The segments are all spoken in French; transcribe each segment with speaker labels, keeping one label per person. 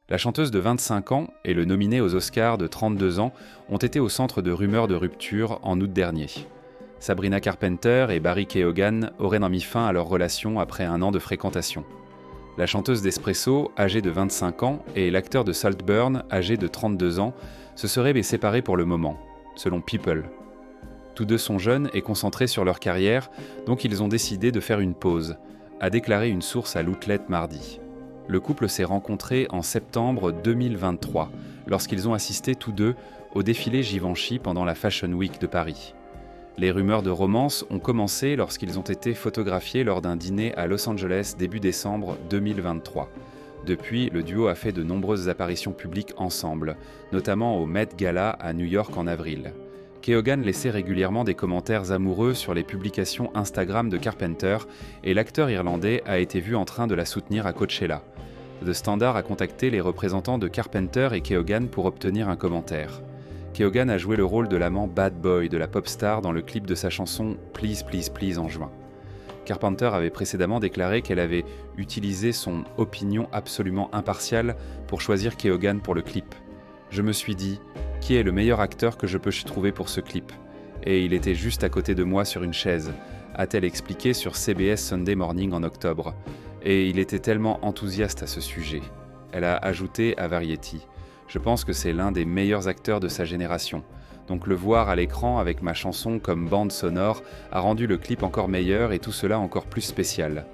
Speaker 1: La chanteuse de 25 ans et le nominé aux Oscars de 32 ans ont été au centre de rumeurs de rupture en août dernier. Sabrina Carpenter et Barry Keoghan auraient mis fin à leur relation après un an de fréquentation. La chanteuse d'Espresso, âgée de 25 ans, et l'acteur de Saltburn, âgé de 32 ans, se seraient séparés pour le moment, selon People. Tous deux sont jeunes et concentrés sur leur carrière, donc ils ont décidé de faire une pause, a déclaré une source à l'Outlet mardi. Le couple s'est rencontré en septembre 2023, lorsqu'ils ont assisté tous deux au défilé Givenchy pendant la Fashion Week de Paris. Les rumeurs de romance ont commencé lorsqu'ils ont été photographiés lors d'un dîner à Los Angeles début décembre 2023. Depuis, le duo a fait de nombreuses apparitions publiques ensemble, notamment au Met Gala à New York en avril. Keoghan laissait régulièrement des commentaires amoureux sur les publications Instagram de Carpenter et l'acteur irlandais a été vu en train de la soutenir à Coachella. The Standard a contacté les représentants de Carpenter et Keoghan pour obtenir un commentaire. Keoghan a joué le rôle de l'amant bad boy de la pop star dans le clip de sa chanson Please Please Please en juin. Carpenter avait précédemment déclaré qu'elle avait utilisé son opinion absolument impartiale pour choisir Keoghan pour le clip. Je me suis dit, qui est le meilleur acteur que je peux trouver pour ce clip ? Et il était juste à côté de moi sur une chaise, a-t-elle expliqué sur CBS Sunday Morning en octobre. Et il était tellement enthousiaste à ce sujet. Elle a ajouté à Variety. Je pense que c'est l'un des meilleurs acteurs de sa génération. Donc le voir à l'écran avec ma chanson comme bande sonore a rendu le clip encore meilleur et tout cela encore plus spécial.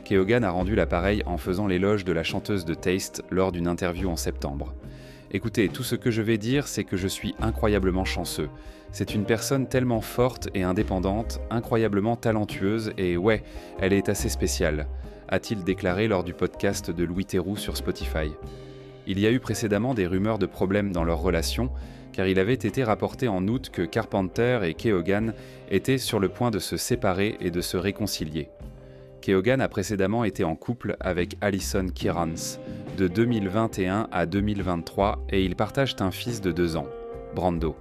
Speaker 1: Keoghan a rendu l'appareil en faisant l'éloge de la chanteuse de Taste lors d'une interview en septembre. Écoutez, tout ce que je vais dire, c'est que je suis incroyablement chanceux. C'est une personne tellement forte et indépendante, incroyablement talentueuse et ouais, elle est assez spéciale, a-t-il déclaré lors du podcast de Louis Theroux sur Spotify. Il y a eu précédemment des rumeurs de problèmes dans leur relation, car il avait été rapporté en août que Carpenter et Keoghan étaient sur le point de se séparer et de se réconcilier. Keoghan a précédemment été en couple avec Alison Kearns de 2021 à 2023 et ils partagent un fils de 2 ans, Brando.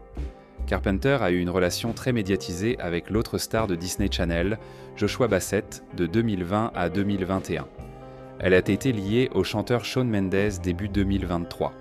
Speaker 1: Carpenter a eu une relation très médiatisée avec l'autre star de Disney Channel, Joshua Bassett, de 2020 à 2021. Elle a été liée au chanteur Shawn Mendes début 2023.